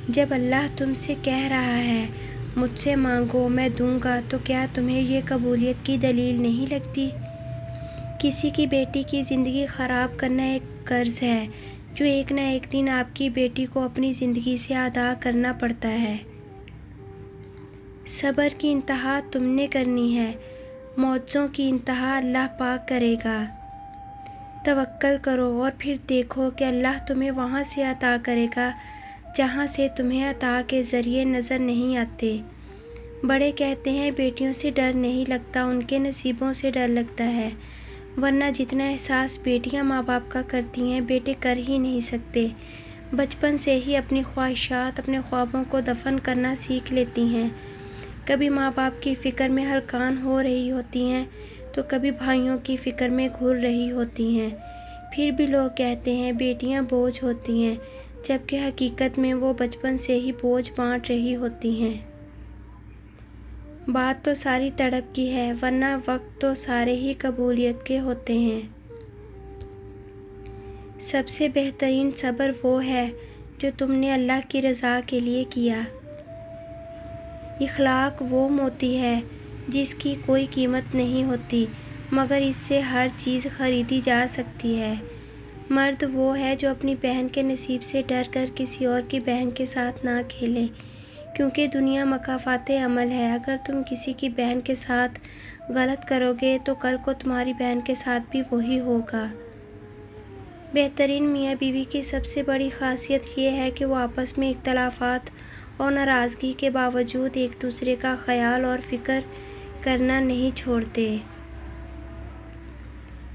جب اللہ تم سے کہہ رہا ہے مجھ سے مانگو میں دوں گا، تو کیا تمہیں یہ قبولیت کی دلیل نہیں لگتی؟ کسی کی بیٹی کی زندگی خراب کرنا ایک قرض ہے جو ایک نہ ایک دن آپ کی بیٹی کو اپنی زندگی سے ادا کرنا پڑتا ہے۔ صبر کی انتہا تم نے کرنی ہے، معجزوں کی انتہا اللہ پاک کرے گا۔ توکل کرو اور پھر دیکھو کہ اللہ تمہیں وہاں سے عطا کرے گا جہاں سے تمہیں عطا کے ذریعے نظر نہیں آتے۔ بڑے کہتے ہیں بیٹیوں سے ڈر نہیں لگتا، ان کے نصیبوں سے ڈر لگتا ہے، ورنہ جتنا احساس بیٹیاں ماں باپ کا کرتی ہیں بیٹے کر ہی نہیں سکتے۔ بچپن سے ہی اپنی خواہشات، اپنے خوابوں کو دفن کرنا سیکھ لیتی ہیں۔ کبھی ماں باپ کی فکر میں ہلکان ہو رہی ہوتی ہیں تو کبھی بھائیوں کی فکر میں گھر رہی ہوتی ہیں۔ پھر بھی لوگ کہتے ہیں بیٹیاں بوجھ ہوتی ہیں، جبکہ حقیقت میں وہ بچپن سے ہی بوجھ بانٹ رہی ہوتی ہیں۔ بات تو ساری تڑپ کی ہے، ورنہ وقت تو سارے ہی قبولیت کے ہوتے ہیں۔ سب سے بہترین صبر وہ ہے جو تم نے اللہ کی رضا کے لیے کیا۔ اخلاق وہ موتی ہے جس کی کوئی قیمت نہیں ہوتی، مگر اس سے ہر چیز خریدی جا سکتی ہے۔ مرد وہ ہے جو اپنی بہن کے نصیب سے ڈر کر کسی اور کی بہن کے ساتھ نہ کھیلے، کیونکہ دنیا مکافات عمل ہے۔ اگر تم کسی کی بہن کے ساتھ غلط کرو گے تو کل کو تمہاری بہن کے ساتھ بھی وہی ہوگا۔ بہترین میاں بیوی کی سب سے بڑی خاصیت یہ ہے کہ وہ آپس میں اختلافات اور ناراضگی کے باوجود ایک دوسرے کا خیال اور فکر کرنا نہیں چھوڑتے۔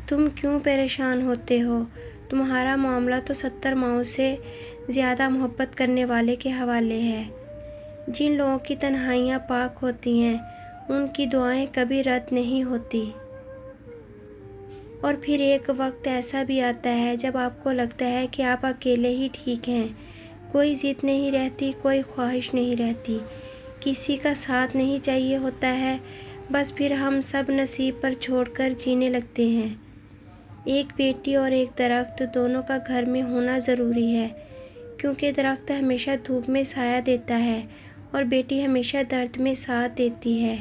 تم کیوں پریشان ہوتے ہو؟ تمہارا معاملہ تو 70 ماؤں سے زیادہ محبت کرنے والے کے حوالے ہے۔ جن لوگوں کی تنہائیاں پاک ہوتی ہیں ان کی دعائیں کبھی رد نہیں ہوتی۔ اور پھر ایک وقت ایسا بھی آتا ہے جب آپ کو لگتا ہے کہ آپ اکیلے ہی ٹھیک ہیں، کوئی ضد نہیں رہتی، کوئی خواہش نہیں رہتی، کسی کا ساتھ نہیں چاہیے ہوتا ہے، بس پھر ہم سب نصیب پر چھوڑ کر جینے لگتے ہیں۔ ایک بیٹی اور ایک درخت دونوں کا گھر میں ہونا ضروری ہے، کیونکہ درخت ہمیشہ دھوپ میں سایہ دیتا ہے اور بیٹی ہمیشہ درد میں ساتھ دیتی ہے۔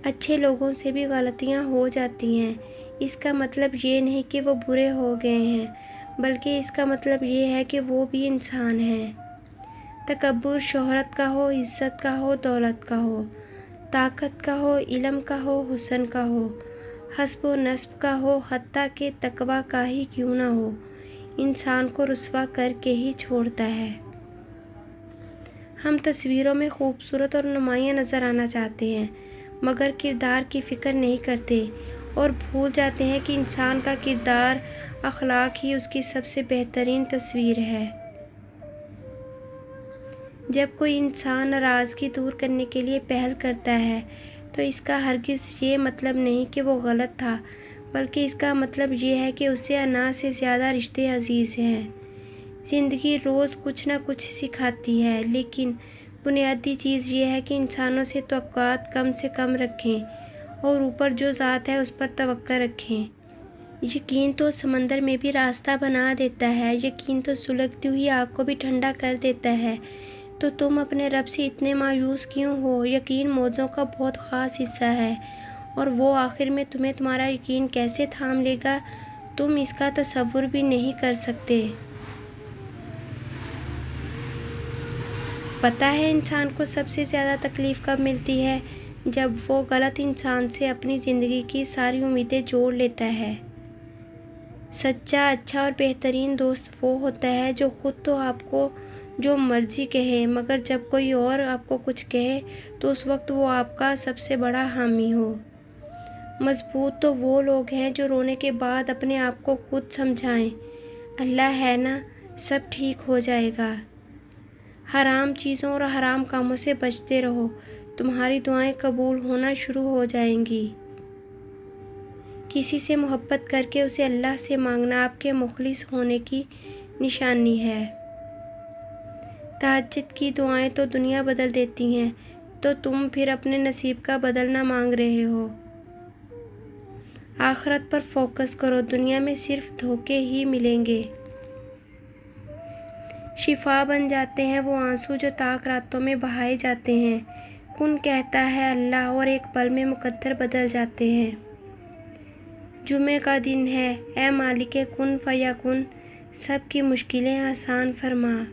اچھے لوگوں سے بھی غلطیاں ہو جاتی ہیں، اس کا مطلب یہ نہیں کہ وہ برے ہو گئے ہیں، بلکہ اس کا مطلب یہ ہے کہ وہ بھی انسان ہیں۔ تکبر شہرت کا ہو، عزت کا ہو، دولت کا ہو، طاقت کا ہو، علم کا ہو، حسن کا ہو، حسب و نسب کا ہو، حتیٰ کہ تقویٰ کا ہی کیوں نہ ہو، انسان کو رسوا کر کے ہی چھوڑتا ہے۔ ہم تصویروں میں خوبصورت اور نمایاں نظر آنا چاہتے ہیں، مگر کردار کی فکر نہیں کرتے اور بھول جاتے ہیں کہ انسان کا کردار، اخلاق ہی اس کی سب سے بہترین تصویر ہے۔ جب کوئی انسان ناراضگی دور کرنے کے لیے پہل کرتا ہے تو اس کا ہرگز یہ مطلب نہیں کہ وہ غلط تھا، بلکہ اس کا مطلب یہ ہے کہ اسے انا سے زیادہ رشتے عزیز ہیں۔ زندگی روز کچھ نہ کچھ سکھاتی ہے، لیکن بنیادی چیز یہ ہے کہ انسانوں سے توقعات کم سے کم رکھیں اور اوپر جو ذات ہے اس پر توکل رکھیں۔ یقین تو سمندر میں بھی راستہ بنا دیتا ہے، یقین تو سلگتی ہوئی آگ کو بھی ٹھنڈا کر دیتا ہے، تو تم اپنے رب سے اتنے مایوس کیوں ہو؟ یقین معجزوں کا بہت خاص حصہ ہے، اور وہ آخر میں تمہیں تمہارا یقین کیسے تھام لے گا تم اس کا تصور بھی نہیں کر سکتے۔ پتہ ہے انسان کو سب سے زیادہ تکلیف کب ملتی ہے؟ جب وہ غلط انسان سے اپنی زندگی کی ساری امیدیں جوڑ لیتا ہے۔ سچا، اچھا اور بہترین دوست وہ ہوتا ہے جو خود تو آپ کو جو مرضی کہے، مگر جب کوئی اور آپ کو کچھ کہے تو اس وقت وہ آپ کا سب سے بڑا حامی ہو۔ مضبوط تو وہ لوگ ہیں جو رونے کے بعد اپنے آپ کو خود سمجھائیں، اللہ ہے نا، سب ٹھیک ہو جائے گا۔ حرام چیزوں اور حرام کاموں سے بچتے رہو، تمہاری دعائیں قبول ہونا شروع ہو جائیں گی۔ کسی سے محبت کر کے اسے اللہ سے مانگنا آپ کے مخلص ہونے کی نشانی ہے۔ تہجد کی دعائیں تو دنیا بدل دیتی ہیں، تو تم پھر اپنے نصیب کا بدلنا مانگ رہے ہو۔ آخرت پر فوکس کرو، دنیا میں صرف دھوکے ہی ملیں گے۔ شفا بن جاتے ہیں وہ آنسو جو تاک راتوں میں بہائے جاتے ہیں۔ کن کہتا ہے اللہ اور ایک پل میں مقدر بدل جاتے ہیں۔ جمعے کا دن ہے، اے مالک کن فیکن، سب کی مشکلیں آسان فرما۔